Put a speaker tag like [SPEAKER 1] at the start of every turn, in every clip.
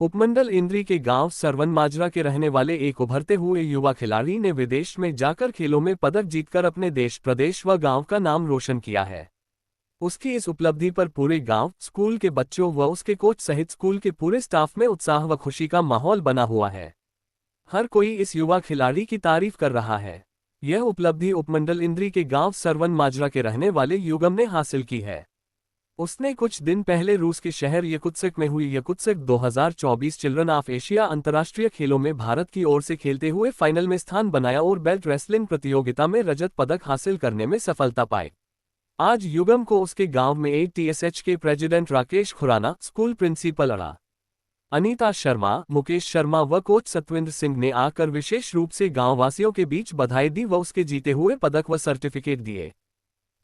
[SPEAKER 1] उपमंडल इंद्री के गांव सरवन माजरा के रहने वाले एक उभरते हुए युवा खिलाड़ी ने विदेश में जाकर खेलों में पदक जीतकर अपने देश प्रदेश व गांव का नाम रोशन किया है। उसकी इस उपलब्धि पर पूरे गांव, स्कूल के बच्चों व उसके कोच सहित स्कूल के पूरे स्टाफ में उत्साह व खुशी का माहौल बना हुआ है। हर कोई इस युवा खिलाड़ी की तारीफ कर रहा है। यह उपलब्धि उपमंडल इंद्री के गांव सरवन माजरा के रहने वाले युगम ने हासिल की है। उसने कुछ दिन पहले रूस के शहर यकुत्स्क में हुई यकुत्स्क 2024 चिल्ड्रन ऑफ एशिया अंतर्राष्ट्रीय खेलों में भारत की ओर से खेलते हुए फाइनल में स्थान बनाया और बेल्ट रेसलिंग प्रतियोगिता में रजत पदक हासिल करने में सफलता पाई। आज युगम को उसके गांव में ATSH के president Rakesh Khurana, school principal Anita Sharma, Mukesh Sharma व कोच सतविंद्र सिंह ने आकर विशेष रूप से गांव वासियों के बीच बधाई दी व उसके जीते हुए पदक व सर्टिफिकेट दिए।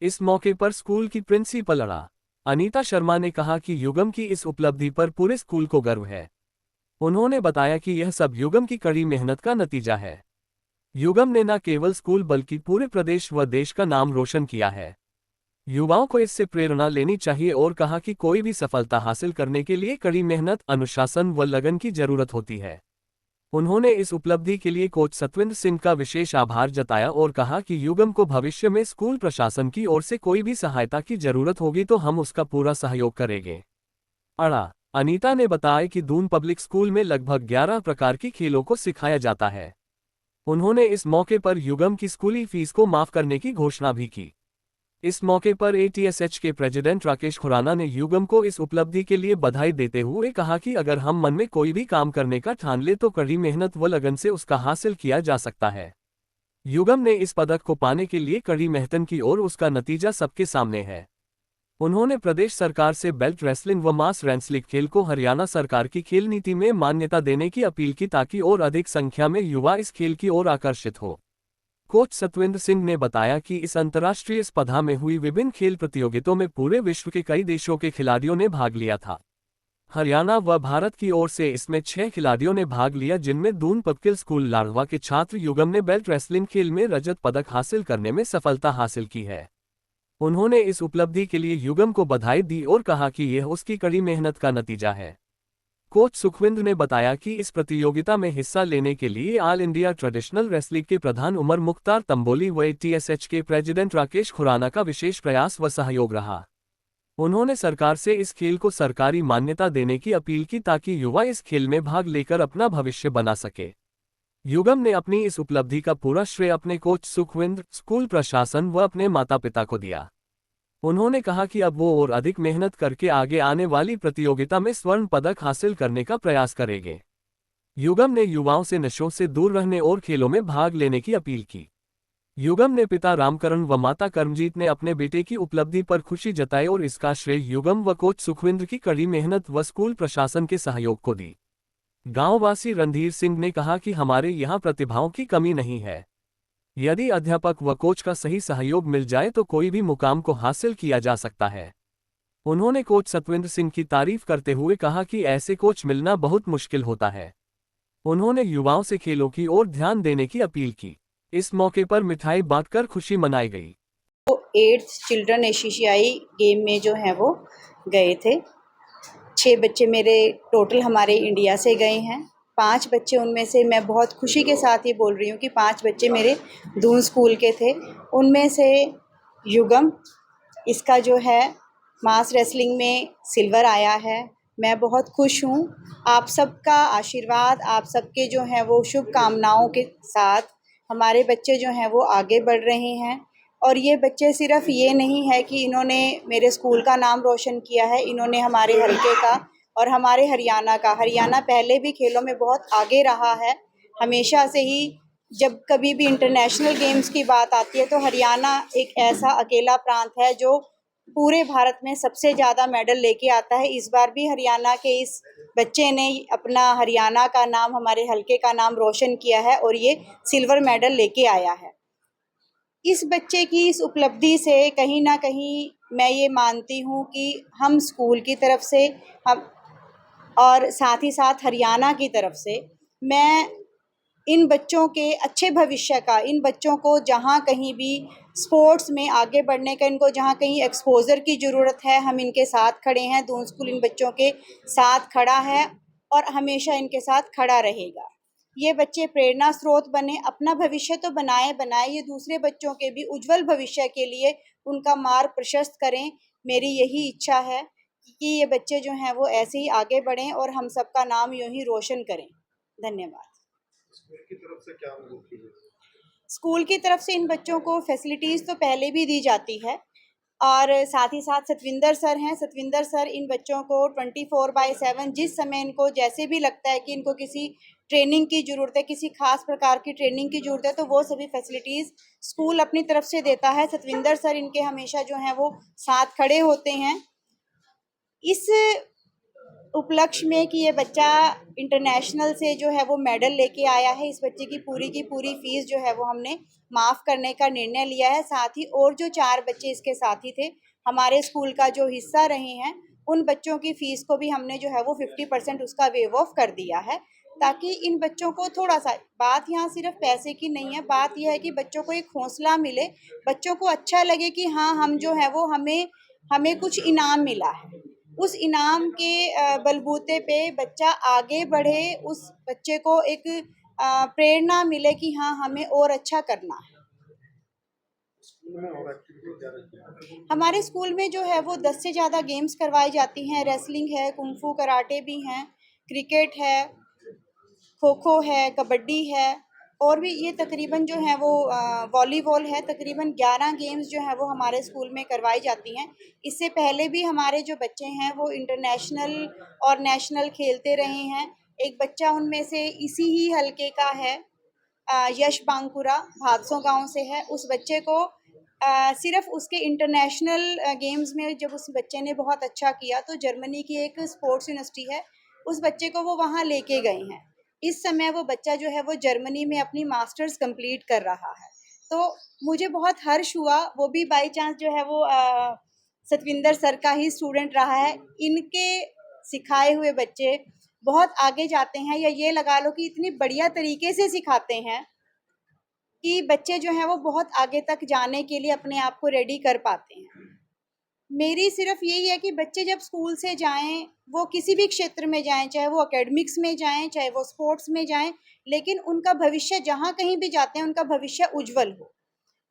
[SPEAKER 1] इस मौके पर स्कूल की प्रिंसिपल अनीता शर्मा ने कहा कि युगम की इस उपलब्धि पर पूरे स्कूल को गर्व है। उन्होंने बताया कि यह सब युगम की कड़ी मेहनत का नतीजा है। युगम ने न केवल स्कूल बल्कि पूरे प्रदेश व देश का नाम रोशन किया है। युवाओं को इससे प्रेरणा लेनी चाहिए और कहा कि कोई भी सफलता हासिल करने के लिए कड़ी मेहनत, अनुशासन व लगन की जरूरत होती है। उन्होंने इस उपलब्धि के लिए कोच सतविंद्र सिंह का विशेष आभार जताया और कहा कि युगम को भविष्य में स्कूल प्रशासन की ओर से कोई भी सहायता की जरूरत होगी तो हम उसका पूरा सहयोग करेंगे। अनीता ने बताया कि दून पब्लिक स्कूल में लगभग 11 प्रकार की खेलों को सिखाया जाता है। उन्होंने इस मौके पर युगम की स्कूली फीस को माफ करने की घोषणा भी की। इस मौके पर ATSH के प्रेसिडेंट राकेश खुराना ने युगम को इस उपलब्धि के लिए बधाई देते हुए कहा कि अगर हम मन में कोई भी काम करने का ठान ले तो कड़ी मेहनत व लगन से उसका हासिल किया जा सकता है। युगम ने इस पदक को पाने के लिए कड़ी मेहनत की और उसका नतीजा सबके सामने है। उन्होंने प्रदेश सरकार से बेल्ट रेसलिंग व मास रेसलिंग खेल को हरियाणा सरकार की खेल नीति में मान्यता देने की अपील की ताकि और अधिक संख्या में युवा इस खेल की ओर आकर्षित हो। कोच सतविंद्र सिंह ने बताया कि इस अंतर्राष्ट्रीय स्पर्धा में हुई विभिन्न खेल प्रतियोगिताओं में पूरे विश्व के कई देशों के खिलाड़ियों ने भाग लिया था। हरियाणा व भारत की ओर से इसमें 6 खिलाड़ियों ने भाग लिया, जिनमें दून पब्लिक स्कूल लाडवा के छात्र युगम ने बेल्ट रेसलिंग खेल में रजत पदक हासिल करने में सफलता हासिल की है। उन्होंने इस उपलब्धि के लिए युगम को बधाई दी और कहा कि यह उसकी कड़ी मेहनत का नतीजा है। कोच सुखविंद्र ने बताया कि इस प्रतियोगिता में हिस्सा लेने के लिए ऑल इंडिया ट्रेडिशनल रेसलिंग के प्रधान उमर मुख्तार तंबोली व ATSH के प्रेसिडेंट राकेश खुराना का विशेष प्रयास व सहयोग रहा। उन्होंने सरकार से इस खेल को सरकारी मान्यता देने की अपील की ताकि युवा इस खेल में भाग लेकर अपना भविष्य बना सके। युगम ने अपनी इस उपलब्धि का पूरा श्रेय अपने कोच सुखविंद्र, स्कूल प्रशासन व अपने माता पिता को दिया। उन्होंने कहा कि अब वो और अधिक मेहनत करके आगे आने वाली प्रतियोगिता में स्वर्ण पदक हासिल करने का प्रयास करेंगे। युगम ने युवाओं से नशों से दूर रहने और खेलों में भाग लेने की अपील की। युगम ने पिता रामकरण व माता कर्मजीत ने अपने बेटे की उपलब्धि पर खुशी जताई और इसका श्रेय युगम व कोच सुखविंद्र की कड़ी मेहनत व स्कूल प्रशासन के सहयोग को दी। गांववासी रणधीर सिंह ने कहा कि हमारे यहाँ प्रतिभाओं की कमी नहीं है। यदि अध्यापक व कोच का सही सहयोग मिल जाए तो कोई भी मुकाम को हासिल किया जा सकता है। उन्होंने कोच सतविंद्र सिंह की तारीफ करते हुए कहा कि ऐसे कोच मिलना बहुत मुश्किल होता है। उन्होंने युवाओं से खेलों की ओर ध्यान देने की अपील की। इस मौके पर मिठाई बांटकर खुशी मनाई गई।
[SPEAKER 2] तो 8th चिल्ड्रन एशियाई गेम में जो है वो गए थे। 6 बच्चे मेरे टोटल हमारे इंडिया से गए हैं। 5 बच्चे उनमें से मैं बहुत खुशी के साथ ये बोल रही हूँ कि 5 बच्चे मेरे दून स्कूल के थे। उनमें से युगम, इसका जो है मास रेसलिंग में सिल्वर आया है। मैं बहुत खुश हूँ। आप सबका आशीर्वाद, आप सबके जो हैं वो शुभकामनाओं के साथ हमारे बच्चे जो हैं वो आगे बढ़ रहे हैं। और ये बच्चे सिर्फ ये नहीं है कि इन्होंने मेरे स्कूल का नाम रोशन किया है, इन्होंने हमारे हलके का और हमारे हरियाणा पहले भी खेलों में बहुत आगे रहा है। हमेशा से ही जब कभी भी इंटरनेशनल गेम्स की बात आती है तो हरियाणा एक ऐसा अकेला प्रांत है जो पूरे भारत में सबसे ज़्यादा मेडल लेके आता है। इस बार भी हरियाणा के इस बच्चे ने अपना हरियाणा का नाम, हमारे हलके का नाम रोशन किया है और ये सिल्वर मेडल लेके आया है। इस बच्चे की इस उपलब्धि से कहीं ना कहीं मैं ये मानती हूँ कि हम स्कूल की तरफ से हम और साथ ही साथ हरियाणा की तरफ से मैं इन बच्चों के अच्छे भविष्य का, इन बच्चों को जहाँ कहीं भी स्पोर्ट्स में आगे बढ़ने का, इनको जहाँ कहीं एक्सपोजर की ज़रूरत है, हम इनके साथ खड़े हैं। दून स्कूल इन बच्चों के साथ खड़ा है और हमेशा इनके साथ खड़ा रहेगा। ये बच्चे प्रेरणा स्रोत बने, अपना भविष्य तो बनाए ये दूसरे बच्चों के भी उज्जवल भविष्य के लिए उनका मार्ग प्रशस्त करें। मेरी यही इच्छा है कि ये बच्चे जो हैं वो ऐसे ही आगे बढ़ें और हम सबका नाम यूं ही रोशन करें। धन्यवाद।
[SPEAKER 3] स्कूल की तरफ से क्या मदद की जाए?
[SPEAKER 2] स्कूल की तरफ से इन बच्चों को फैसिलिटीज़ तो पहले भी दी जाती है और साथ ही साथ सतविंदर सर हैं। सतविंदर सर इन बच्चों को 24/7 जिस समय इनको जैसे भी लगता है कि इनको किसी ट्रेनिंग की ज़रूरत है, किसी खास प्रकार की ट्रेनिंग की ज़रूरत है, तो वो सभी फैसिलिटीज़ स्कूल अपनी तरफ से देता है। सतविंदर सर इनके हमेशा जो हैं वो साथ खड़े होते हैं। इस उपलक्ष्य में कि ये बच्चा इंटरनेशनल से जो है वो मेडल लेके आया है, इस बच्चे की पूरी फ़ीस जो है वो हमने माफ़ करने का निर्णय लिया है। साथ ही और जो 4 बच्चे इसके साथी थे, हमारे स्कूल का जो हिस्सा रहे हैं, उन बच्चों की फ़ीस को भी हमने जो है वो 50% उसका वेव ऑफ कर दिया है, ताकि इन बच्चों को थोड़ा-सा, बात यहाँ सिर्फ़ पैसे की नहीं है, बात ये है कि बच्चों को एक हौसला मिले, बच्चों को अच्छा लगे कि हाँ, हम जो है वो हमें कुछ इनाम मिला है। उस इनाम के बलबूते पे बच्चा आगे बढ़े, उस बच्चे को एक प्रेरणा मिले कि हाँ, हमें और अच्छा करना है।
[SPEAKER 3] स्कूल में और एक्टिविटी क्या रहती है?
[SPEAKER 2] हमारे स्कूल में जो है वो 10 से ज़्यादा गेम्स करवाई जाती हैं। रेसलिंग है, कुंफू कराटे भी हैं, क्रिकेट है, खो-खो है, कबड्डी है और भी ये तकरीबन जो है वो वॉलीबॉल है। तकरीबन 11 गेम्स जो हैं वो हमारे स्कूल में करवाई जाती हैं। इससे पहले भी हमारे जो बच्चे हैं वो इंटरनेशनल और नेशनल खेलते रहे हैं। एक बच्चा उनमें से इसी ही हलके का है, यश बांकुरा भादसों गाँव से है। उस बच्चे को सिर्फ़ उसके इंटरनेशनल गेम्स में जब उस बच्चे ने बहुत अच्छा किया तो जर्मनी की एक स्पोर्ट्स यूनिवर्सिटी है, उस बच्चे को वो वहाँ लेके गए हैं। इस समय वो बच्चा जो है वो जर्मनी में अपनी मास्टर्स कंप्लीट कर रहा है। तो मुझे बहुत हर्ष हुआ, वो भी बाय चांस जो है वो सतविंदर सर का ही स्टूडेंट रहा है। इनके सिखाए हुए बच्चे बहुत आगे जाते हैं, या ये लगा लो कि इतनी बढ़िया तरीके से सिखाते हैं कि बच्चे जो हैं वो बहुत आगे तक जाने के लिए अपने आप को रेडी कर पाते हैं। मेरी सिर्फ यही है कि बच्चे जब स्कूल से जाएं, वो किसी भी क्षेत्र में जाएं, चाहे वो एकेडमिक्स में जाएं, चाहे वो स्पोर्ट्स में जाएं, लेकिन उनका भविष्य जहाँ कहीं भी जाते हैं उनका भविष्य उज्जवल हो।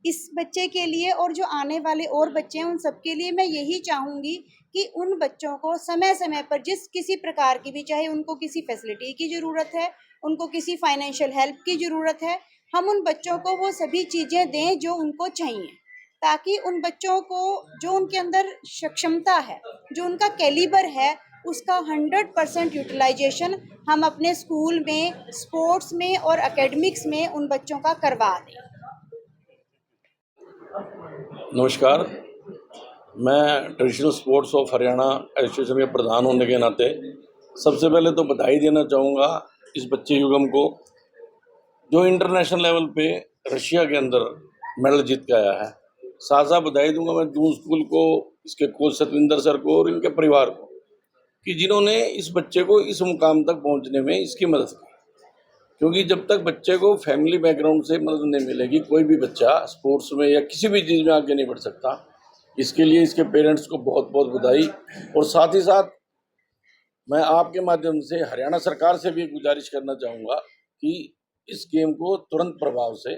[SPEAKER 2] इस बच्चे के लिए और जो आने वाले और बच्चे हैं उन सबके लिए मैं यही चाहूँगी कि उन बच्चों को समय-समय पर जिस किसी प्रकार की भी, चाहे उनको किसी फैसिलिटी की ज़रूरत है, उनको किसी फाइनेंशियल हेल्प की ज़रूरत है, हम उन बच्चों को वो सभी चीज़ें दें जो उनको चाहिए, ताकि उन बच्चों को जो उनके अंदर सक्षमता है, जो उनका कैलिबर है, उसका 100% यूटिलाइजेशन हम अपने स्कूल में, स्पोर्ट्स में और एकेडमिक्स में उन बच्चों का करवा दें।
[SPEAKER 4] नमस्कार, मैं traditional sports of Haryana association के प्रधान होने के नाते सबसे पहले तो बधाई देना चाहूँगा इस बच्चे युगम को, जो इंटरनेशनल लेवल पे रशिया के अंदर मेडल जीत के आया है। साथ साथ बधाई दूंगा मैं दून स्कूल को, इसके कोच सतविंदर सर को और इनके परिवार को, कि जिन्होंने इस बच्चे को इस मुकाम तक पहुंचने में इसकी मदद की। क्योंकि जब तक बच्चे को फैमिली बैकग्राउंड से मदद नहीं मिलेगी, कोई भी बच्चा स्पोर्ट्स में या किसी भी चीज़ में आगे नहीं बढ़ सकता। इसके लिए इसके पेरेंट्स को बहुत बहुत बधाई। और साथ ही साथ मैं आपके माध्यम से हरियाणा सरकार से भी एक गुजारिश करना चाहूँगा कि इस गेम को तुरंत प्रभाव से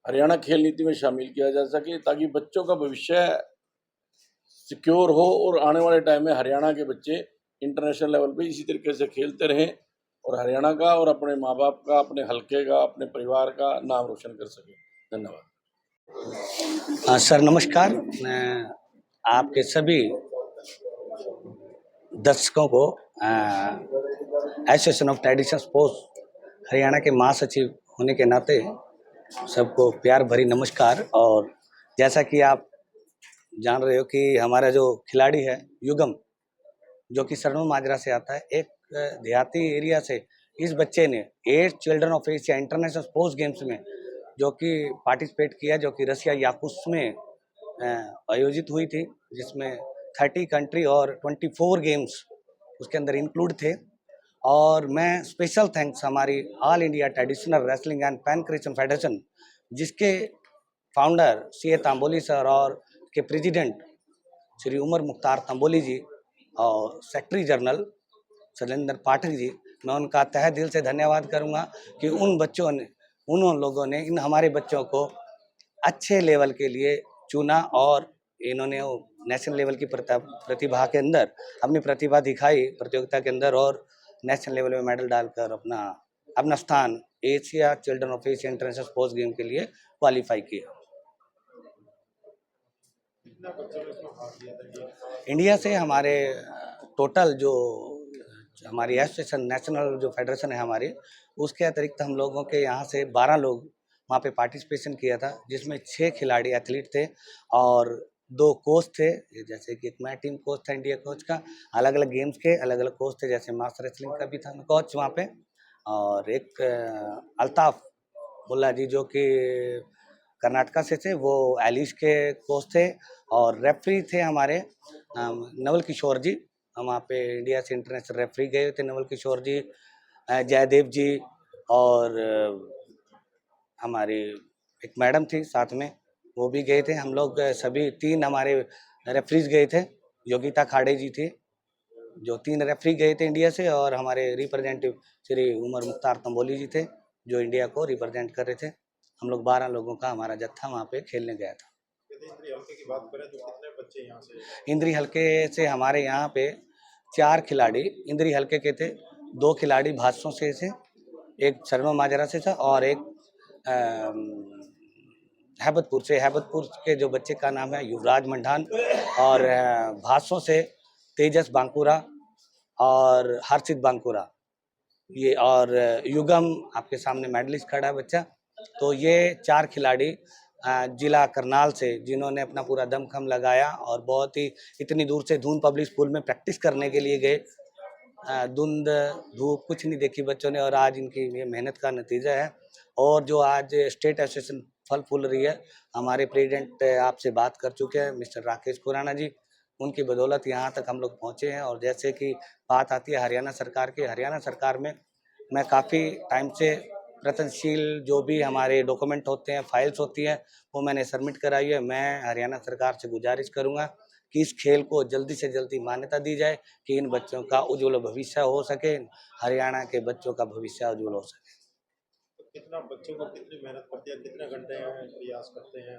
[SPEAKER 4] हरियाणा खेल नीति में शामिल किया जा सके, ताकि बच्चों का भविष्य सिक्योर हो और आने वाले टाइम में हरियाणा के बच्चे इंटरनेशनल लेवल पे इसी तरीके से खेलते रहें और हरियाणा का और अपने माँ बाप का, अपने हलके का, अपने परिवार का नाम रोशन कर सके। धन्यवाद।
[SPEAKER 5] सर नमस्कार, मैं आपके सभी दर्शकों को association of traditional sports Haryana के महासचिव होने के नाते सबको प्यार भरी नमस्कार। और जैसा कि आप जान रहे हो कि हमारा जो खिलाड़ी है युगम, जो कि सरनू माजरा से आता है, एक देहाती एरिया से, इस बच्चे ने 8 children of Asia international sports games में जो कि पार्टिसिपेट किया, जो कि रसिया याकुत्स्क में आयोजित हुई थी, जिसमें 30 कंट्री और 24 गेम्स उसके अंदर इंक्लूड थे। और मैं स्पेशल थैंक्स हमारी all India traditional wrestling and pan Christian federation, जिसके फाउंडर सी.ए. तांबोली सर और के प्रेसिडेंट श्री उमर मुख्तार तांबोली जी और सेक्रेटरी जनरल शैलेंद्र पाठक जी, मैं उनका तहे दिल से धन्यवाद करूंगा कि उन लोगों ने इन हमारे बच्चों को अच्छे लेवल के लिए चुना और इन्होंने नेशनल लेवल की प्रतिभा के अंदर अपनी प्रतिभा दिखाई प्रतियोगिता के अंदर और नेशनल लेवल में मेडल डालकर अपना स्थान Asia children of Asia international sports game के लिए क्वालिफाई किया।
[SPEAKER 3] कितना बच्चों ने इसमें भाग लिया था गेम?
[SPEAKER 5] इंडिया से हमारे टोटल जो हमारी एसोसिएशन नेशनल जो फेडरेशन है हमारी, उसके अतिरिक्त हम लोगों के यहाँ से 12 लोग वहाँ पे पार्टिसिपेशन किया था, जिसमें 6 खिलाड़ी एथलीट थे और 2 कोच थे। जैसे कि एक मैं टीम कोच था इंडिया कोच का, अलग अलग गेम्स के अलग अलग कोच थे, जैसे मास्टर रेसलिंग का भी था कोच वहाँ पे, और एक अल्ताफ बुल्ला जी जो कि कर्नाटका से थे, वो एलिश के कोच थे, और रेफरी थे हमारे नवल किशोर जी। हम वहाँ पे इंडिया से इंटरनेशनल रेफरी गए थे, नवल किशोर जी, जयदेव जी, और हमारी एक मैडम थी साथ में, वो भी गए थे। हम लोग सभी 3 हमारे रेफरीज गए थे। योगिता खाड़े जी थे जो 3 रेफरी गए थे इंडिया से, और हमारे रिप्रेजेंटेटिव श्री उमर मुख्तार तंबोली जी थे जो इंडिया को रिप्रेजेंट कर रहे थे। हम लोग 12 लोगों का हमारा जत्था वहाँ पे खेलने गया था।
[SPEAKER 3] यदि इंद्री हल्के की बात करें तो कितने बच्चे यहाँ से?
[SPEAKER 5] इंद्री हल्के से हमारे यहाँ पे 4 खिलाड़ी इंद्री हल्के के थे, 2 खिलाड़ी भादसों से थे, एक शर्मा माजरा से था और एक हैबतपुर के जो बच्चे का नाम है युवराज मंडान, और भादसों से तेजस बांकुरा और हर्षित बांकुरा, ये और युगम आपके सामने मेडलिस्ट खड़ा है बच्चा। तो ये 4 खिलाड़ी जिला करनाल से जिन्होंने अपना पूरा दमखम लगाया और बहुत ही इतनी दूर से धून पब्लिक स्कूल में प्रैक्टिस करने के लिए गए। धुंध धूप कुछ नहीं देखी बच्चों ने, और आज इनकी ये मेहनत का नतीजा है। और जो आज स्टेट एसोसिएशन फल फूल रही है, हमारे प्रेसिडेंट आपसे बात कर चुके हैं मिस्टर राकेश खुराना जी, उनकी बदौलत यहाँ तक हम लोग पहुँचे हैं। और जैसे कि बात आती है हरियाणा सरकार की, हरियाणा सरकार में मैं काफ़ी टाइम से प्रयत्नशील, जो भी हमारे डॉक्यूमेंट होते हैं, फाइल्स होती हैं, वो मैंने सबमिट कराई है। मैं हरियाणा सरकार से गुजारिश करूँगा कि इस खेल को जल्दी से जल्दी मान्यता दी जाए कि इन बच्चों का उज्ज्वल भविष्य हो सके, हरियाणा के बच्चों का भविष्य उज्ज्वल हो सके।
[SPEAKER 3] तो कितना बच्चों को कितनी मेहनत करती है, कितने घंटे प्रयास करते हैं,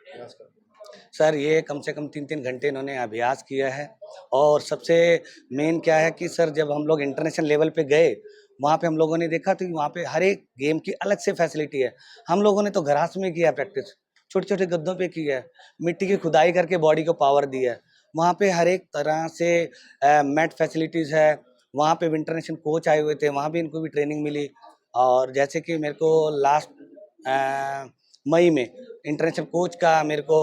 [SPEAKER 3] प्रयास करते हैं?
[SPEAKER 5] सर ये कम से कम 3-3 घंटे इन्होंने अभ्यास किया है। और सबसे मेन क्या है कि सर जब हम लोग इंटरनेशनल लेवल पे गए, वहाँ पे हम लोगों ने देखा तो वहाँ पे हर एक गेम की अलग से फैसिलिटी है। हम लोगों ने तो घरास में किया प्रैक्टिस, छोटे-छोटे गद्दों पे की है, मिट्टी की खुदाई करके बॉडी को पावर दी है। वहाँ पे हर एक तरह से मैट फैसिलिटीज़ है, वहाँ पे इंटरनेशनल कोच आए हुए थे, वहाँ भी इनको भी ट्रेनिंग मिली। और जैसे कि मेरे को लास्ट मई में इंटरनेशनल कोच का मेरे को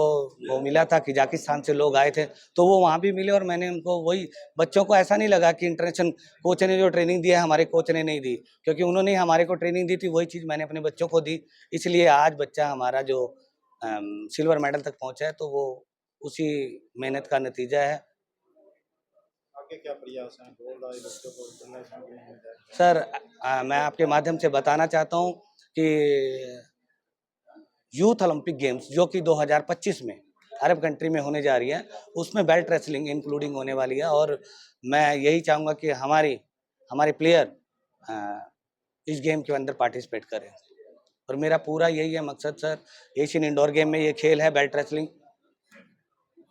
[SPEAKER 5] वो मिला था, कजाकिस्तान से लोग आए थे, तो वो वहाँ भी मिले और मैंने उनको वही, बच्चों को ऐसा नहीं लगा कि इंटरनेशनल कोच ने जो ट्रेनिंग दिया है हमारे कोच ने नहीं दी, क्योंकि उन्होंने हमारे को ट्रेनिंग दी थी, वही चीज़ मैंने अपने बच्चों को दी। इसलिए आज बच्चा हमारा जो सिल्वर मेडल तक पहुँचा है, तो वो उसी मेहनत का नतीजा है।
[SPEAKER 3] आगे क्या प्रयास हैं? गोल्ड आए बच्चों को इंटरनेशनल गेम में जाए?
[SPEAKER 5] सर मैं आपके माध्यम से बताना चाहता हूँ कि यूथ ओलंपिक गेम्स जो कि 2025 में अरब कंट्री में होने जा रही है, उसमें बेल्ट रेसलिंग इंक्लूडिंग होने वाली है। और मैं यही चाहूँगा कि हमारे प्लेयर इस गेम के अंदर पार्टिसिपेट करें। और मेरा पूरा यही है मकसद सर, एशियन इंडोर गेम में ये खेल है बेल्ट रेसलिंग,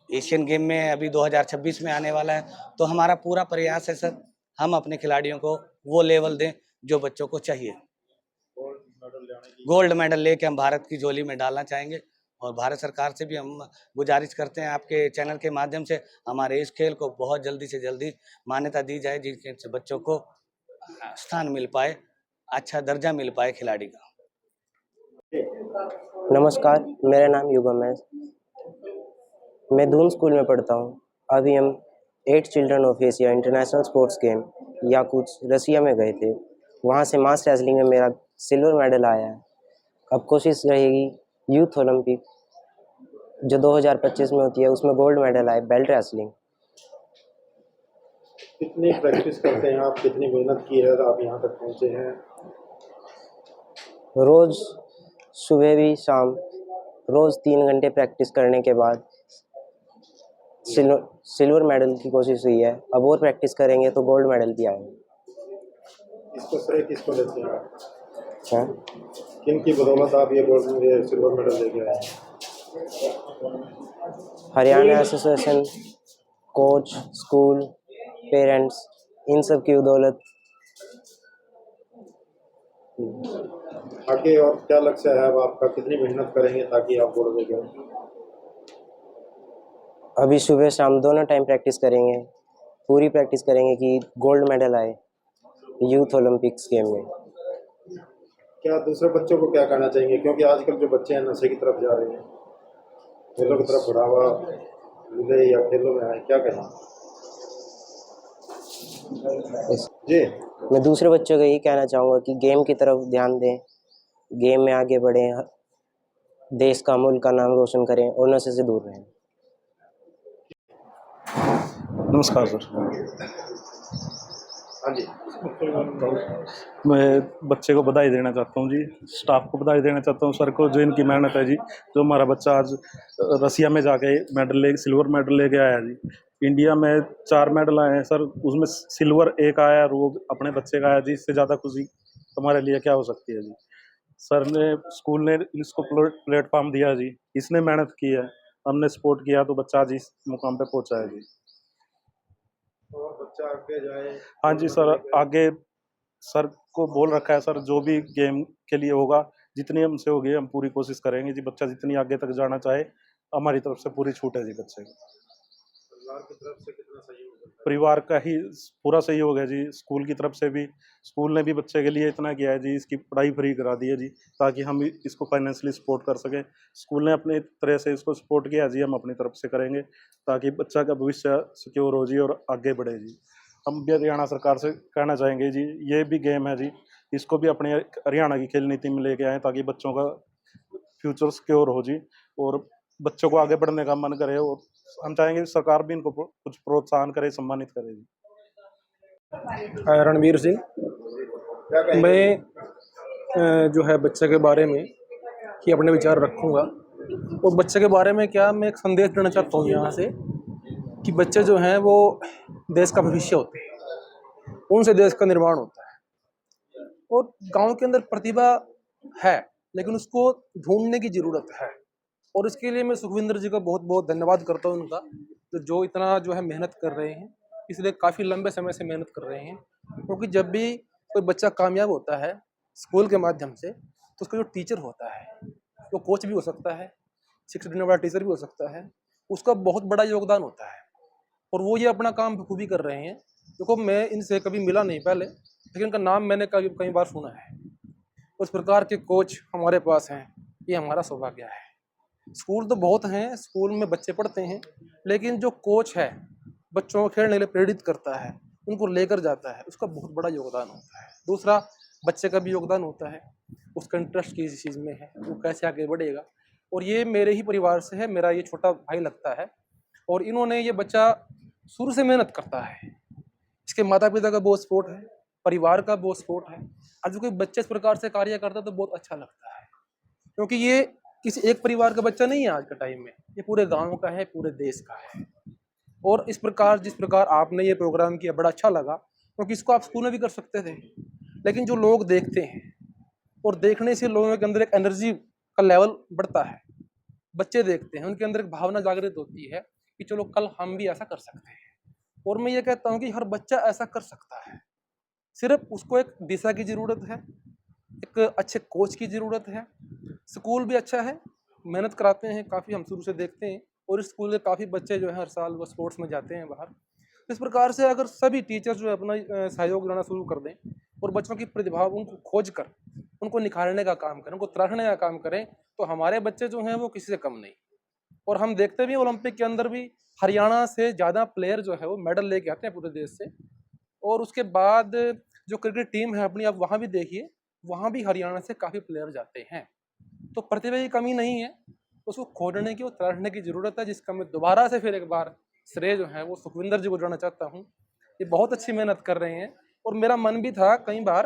[SPEAKER 5] एशियन गेम में अभी 2026 में आने वाला है, तो हमारा पूरा प्रयास है सर, हम अपने खिलाड़ियों को वो लेवल दें जो बच्चों को चाहिए।
[SPEAKER 3] गोल्ड मेडल लाने की
[SPEAKER 5] गोल्ड मेडल लेके हम भारत की झोली में डालना चाहेंगे। और भारत सरकार से भी हम गुजारिश करते हैं आपके चैनल के माध्यम से, हमारे इस खेल को बहुत जल्दी से जल्दी मान्यता दी जाए, जिससे बच्चों को स्थान मिल पाए, अच्छा दर्जा मिल पाए खिलाड़ी का।
[SPEAKER 6] नमस्कार, मेरा नाम युगम है। मैं दून स्कूल में पढ़ता हूँ। अभी हम 8 children of Asia international sports game Yakutsk Russia में गए थे। वहाँ से मास रेसलिंग में मेरा सिल्वर मेडल आया है। अब कोशिश रहेगी यूथ ओलंपिक जो 2025 में होती है, उसमें गोल्ड मेडल आए बेल्ट रेसलिंग।
[SPEAKER 3] कितनी प्रैक्टिस करते हैं आप, कितनी मेहनत की है आप यहाँ तक पहुँचे हैं?
[SPEAKER 6] रोज़ सुबह भी शाम रोज़ 3 घंटे प्रैक्टिस करने के बाद सिल्वर मेडल की कोशिश हुई है। अब और प्रैक्टिस करेंगे तो गोल्ड मेडल भी आएगा।
[SPEAKER 3] इसको श्रेय किसको लेते हैं आप?
[SPEAKER 6] हाँ,
[SPEAKER 3] किन की बदौलत आप ये सिल्वर मेडल लेके आए?
[SPEAKER 6] Haryana association, coach, school, parents, इन सब की बदौलत।
[SPEAKER 3] आगे और क्या लक्ष्य है अब आपका? कितनी मेहनत करेंगे ताकि आप गोल्ड लेके आए?
[SPEAKER 6] अभी सुबह शाम दोनों टाइम प्रैक्टिस करेंगे, पूरी प्रैक्टिस करेंगे कि गोल्ड मेडल आए यूथ ओलंपिक्स गेम में।
[SPEAKER 3] क्या दूसरे बच्चों को क्या कहना चाहेंगे, क्योंकि आजकल जो बच्चे हैं नशे की तरफ जा रहे हैं, खेलों की तरफ बढ़ावा मिले या खेलों में आए, क्या कहें? जी,
[SPEAKER 6] मैं दूसरे बच्चों को यही कहना चाहूँगा कि गेम की तरफ ध्यान दें, गेम में आगे बढ़ें, देश का, मुल्क का नाम रोशन करें और नशे से दूर रहें।
[SPEAKER 7] नमस्कार सर।
[SPEAKER 3] हाँ जी,
[SPEAKER 7] मैं बच्चे को बधाई देना चाहता हूँ जी, स्टाफ को बधाई देना चाहता हूँ, सर को, जो इनकी मेहनत है जी। जो हमारा बच्चा आज रसिया में जाके सिल्वर मेडल लेके आया जी। इंडिया में 4 मेडल आए हैं सर, उसमें सिल्वर 1 आया और वो अपने बच्चे का आया जी। इससे ज़्यादा खुशी हमारे लिए क्या हो सकती है जी। सर ने, स्कूल ने इसको प्लेटफॉर्म दिया जी, इसने मेहनत की है, हमने सपोर्ट किया तो बच्चा आज इस मुकाम पे पहुँचा है जी।
[SPEAKER 3] और बच्चा आगे जाए।
[SPEAKER 7] हाँ जी सर, आगे सर को बोल रखा है सर, जो भी गेम के लिए होगा, जितनी हमसे होगी हम पूरी कोशिश करेंगे जी। बच्चा जितनी आगे तक जाना चाहे, हमारी तरफ से पूरी छूट है जी बच्चे को।
[SPEAKER 3] परिवार की तरफ से कितना सहयोग मिलता है?
[SPEAKER 7] परिवार का ही पूरा सहयोग है जी, स्कूल की तरफ से भी। स्कूल ने भी बच्चे के लिए इतना किया है जी, इसकी पढ़ाई फ्री करा दी है जी, ताकि हम इसको फाइनेंशियली सपोर्ट कर सकें। स्कूल ने अपनी तरह से इसको सपोर्ट किया जी, हम अपनी तरफ से करेंगे ताकि बच्चा का भविष्य सिक्योर हो जी और आगे बढ़े जी। हम भी हरियाणा सरकार से कहना चाहेंगे जी, ये भी गेम है जी, इसको भी अपने हरियाणा की खेल नीति में लेके आएँ ताकि बच्चों का फ्यूचर सिक्योर हो जी और बच्चों को आगे बढ़ने का मन करे। और हम चाहेंगे कि सरकार भी इनको कुछ प्रोत्साहन करे, सम्मानित करे जी।
[SPEAKER 8] रणवीर सिंह।
[SPEAKER 3] क्या कहेंगे?
[SPEAKER 8] मैं जो है बच्चे के बारे में ही अपने विचार रखूँगा। और बच्चे के बारे में क्या, मैं एक संदेश देना चाहता हूँ यहाँ से कि बच्चे जो हैं वो देश का भविष्य होते हैं, उनसे देश का निर्माण होता है। और गांव के अंदर प्रतिभा है, लेकिन उसको ढूंढने की ज़रूरत है। और इसके लिए मैं सुखविंदर जी का बहुत बहुत धन्यवाद करता हूँ उनका, जो इतना जो है मेहनत कर रहे हैं, इसलिए काफ़ी लंबे समय से मेहनत कर रहे हैं। क्योंकि जब भी कोई बच्चा कामयाब होता है स्कूल के माध्यम से, तो उसका जो टीचर होता है, वो कोच भी हो सकता है, शिक्षा देने वाला टीचर भी हो सकता है, उसका बहुत बड़ा योगदान होता है। और वो ये अपना काम बखूबी कर रहे हैं। देखो, मैं इनसे कभी मिला नहीं पहले, लेकिन इनका नाम मैंने कई बार सुना है। उस प्रकार के कोच हमारे पास हैं, ये हमारा सौभाग्य है। स्कूल तो बहुत हैं, स्कूल में बच्चे पढ़ते हैं, लेकिन जो कोच है बच्चों को खेलने के लिए प्रेरित करता है, उनको लेकर जाता है, उसका बहुत बड़ा योगदान होता है। दूसरा, बच्चे का भी योगदान होता है, उसका इंटरेस्ट किस चीज़ में है, वो कैसे आगे बढ़ेगा। और ये मेरे ही परिवार से है, मेरा ये छोटा भाई लगता है। और इन्होंने, ये बच्चा शुरू से मेहनत करता है, इसके माता पिता का बहुत सपोर्ट है, परिवार का बहुत सपोर्ट है। आज कोई बच्चे इस प्रकार से कार्य करता है तो बहुत अच्छा लगता है, क्योंकि ये किसी एक परिवार का बच्चा नहीं है आज के टाइम में, ये पूरे गांव का है, पूरे देश का है। और इस प्रकार, जिस प्रकार आपने ये प्रोग्राम किया, बड़ा अच्छा लगा, क्योंकि इसको आप स्कूल में भी कर सकते थे, लेकिन जो लोग देखते हैं और देखने से लोगों के अंदर एक एनर्जी का लेवल बढ़ता है। बच्चे देखते हैं, उनके अंदर एक भावना जागृत होती है कि चलो कल हम भी ऐसा कर सकते हैं। और मैं ये कहता हूँ कि हर बच्चा ऐसा कर सकता है, सिर्फ उसको एक दिशा की ज़रूरत है, एक अच्छे कोच की ज़रूरत है। स्कूल भी अच्छा है, मेहनत कराते हैं काफ़ी, हम शुरू से देखते हैं। और इस स्कूल के काफ़ी बच्चे जो हैं हर साल वो स्पोर्ट्स में जाते हैं बाहर। इस प्रकार से अगर सभी टीचर्स जो है अपना सहयोग देना शुरू कर दें और बच्चों की प्रतिभा उनको खोज कर उनको निखारने का काम करें, उनको तराशने का काम करें, तो हमारे बच्चे जो हैं वो किसी से कम नहीं। और हम देखते भी ओलंपिक के अंदर भी हरियाणा से ज़्यादा प्लेयर जो है वो मेडल लेके आते हैं पूरे देश से। और उसके बाद जो क्रिकेट टीम है अपनी, आप वहाँ भी देखिए, वहाँ भी हरियाणा से काफ़ी प्लेयर जाते हैं। तो प्रतिभा की कमी नहीं है, उसको खोजने की और तराशने की ज़रूरत है, जिसका मैं दोबारा से फिर एक बार श्रेय जो है वो सुखविंदर जी को देना चाहता हूँ। ये बहुत अच्छी मेहनत कर रहे हैं। और मेरा मन भी था कई बार,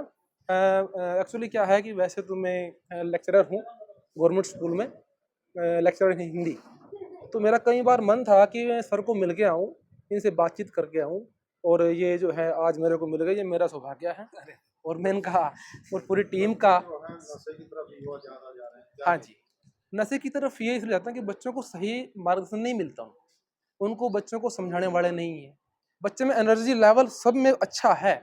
[SPEAKER 8] एक्चुअली क्या है कि वैसे तो मैं लेक्चरर हूँ गवर्नमेंट स्कूल में, लेक्चरर हिंदी। तो मेरा कई बार मन था कि मैं सर को मिल के आऊँ, इनसे बातचीत करके आऊँ, और ये जो है आज मेरे को मिल गई, ये मेरा सौभाग्य है। और मैं इनका और पूरी टीम का,
[SPEAKER 3] नशे की तरफ युवा ज़्यादा जा रहे हैं, क्या
[SPEAKER 8] हाँ जी, नशे की तरफ ये इसलिए जाता है कि बच्चों को सही मार्गदर्शन नहीं मिलता, उनको बच्चों को समझाने वाले नहीं है। बच्चे में एनर्जी लेवल सब में अच्छा है,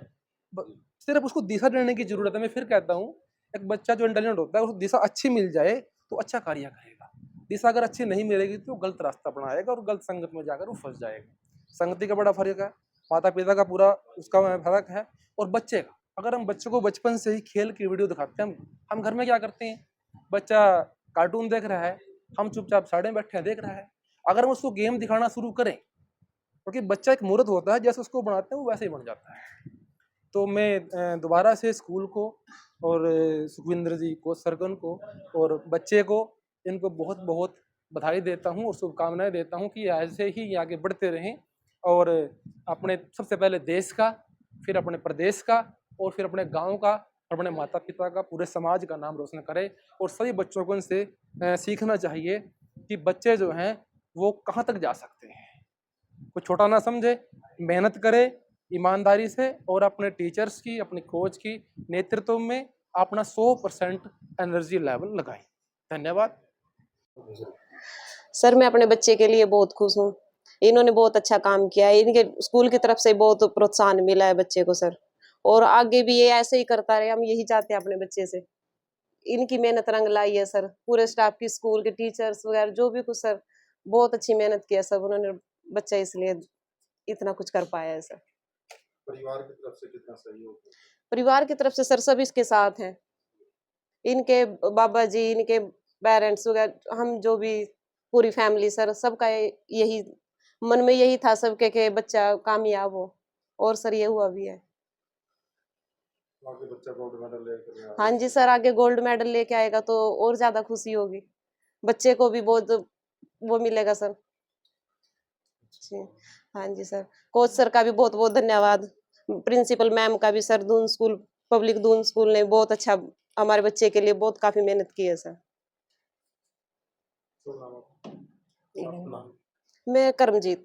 [SPEAKER 8] सिर्फ उसको दिशा देने की जरूरत है। मैं फिर कहता हूँ, एक बच्चा जो इंटेलिजेंट होता है उसको दिशा अच्छी मिल जाए तो अच्छा कार्य करेगा। दिशा अगर अच्छी नहीं मिलेगी तो गलत रास्ता अपनाएगा और गलत संगत में जाकर वो फंस जाएगा। संगति का बड़ा फर्क है, माता पिता का पूरा उसका फर्क है, और बच्चे का। अगर हम बच्चों को बचपन से ही खेल की वीडियो दिखाते हैं, हम घर में क्या करते हैं, बच्चा कार्टून देख रहा है, हम चुपचाप साइड में बैठे हैं देख रहा है। अगर हम उसको गेम दिखाना शुरू करें, क्योंकि बच्चा एक मूर्त होता है, जैसे उसको बनाते हैं वो वैसे ही बन जाता है। तो मैं दोबारा से स्कूल को और सुखविंदर जी को, सरगन को और बच्चे को, इनको बहुत बहुत बधाई देता हूँ और शुभकामनाएं देता हूँ कि ऐसे ही ये आगे बढ़ते रहें और अपने सबसे पहले देश का, फिर अपने प्रदेश का, और फिर अपने गांव का, अपने माता पिता का, पूरे समाज का नाम रोशन करें। और सभी बच्चों को इनसे सीखना चाहिए कि बच्चे जो हैं वो कहाँ तक जा सकते हैं, कोई छोटा ना समझे, मेहनत करे ईमानदारी से, और अपने टीचर्स की, अपनी कोच की नेतृत्व में अपना 100% एनर्जी लेवल लगाए। धन्यवाद।
[SPEAKER 9] सर मैं अपने बच्चे के लिए बहुत खुश हूँ, इन्होंने बहुत अच्छा काम किया है, इनके स्कूल की तरफ से बहुत प्रोत्साहन मिला है बच्चे को सर, और आगे भी ये ऐसे ही करता रहे, हम यही चाहते हैं अपने बच्चे से। इनकी मेहनत रंग लाई है सर, पूरे स्टाफ की, स्कूल के टीचर्स वगैरह जो भी कुछ सर, बहुत अच्छी मेहनत किया सब उन्होंने, बच्चा इसलिए इतना कुछ कर पाया है सर।
[SPEAKER 3] परिवार की तरफ से कितना सहयोग है?
[SPEAKER 9] परिवार की तरफ से सर सब इसके साथ हैं, इनके बाबा जी, इनके पेरेंट्स वगैरह, हम जो भी पूरी फैमिली सर, सबका यही मन में यही था सबके कि बच्चा कामयाब हो, और सर ये हुआ भी है।
[SPEAKER 3] आगे बच्चा गोल्ड मेडल लेकर आएगा।
[SPEAKER 9] हाँ जी सर, आगे गोल्ड मेडल लेके आएगा तो और ज्यादा खुशी होगी, बच्चे को भी बहुत वो मिलेगा सर जी। हाँ जी सर, कोच सर का भी बहुत बहुत धन्यवाद, प्रिंसिपल मैम का भी sir, Doon school, public Doon school ने बहुत अच्छा हमारे बच्चे के लिए बहुत काफी मेहनत की है सर।
[SPEAKER 3] शुभ नाम आपका?
[SPEAKER 9] मैं करमजीत।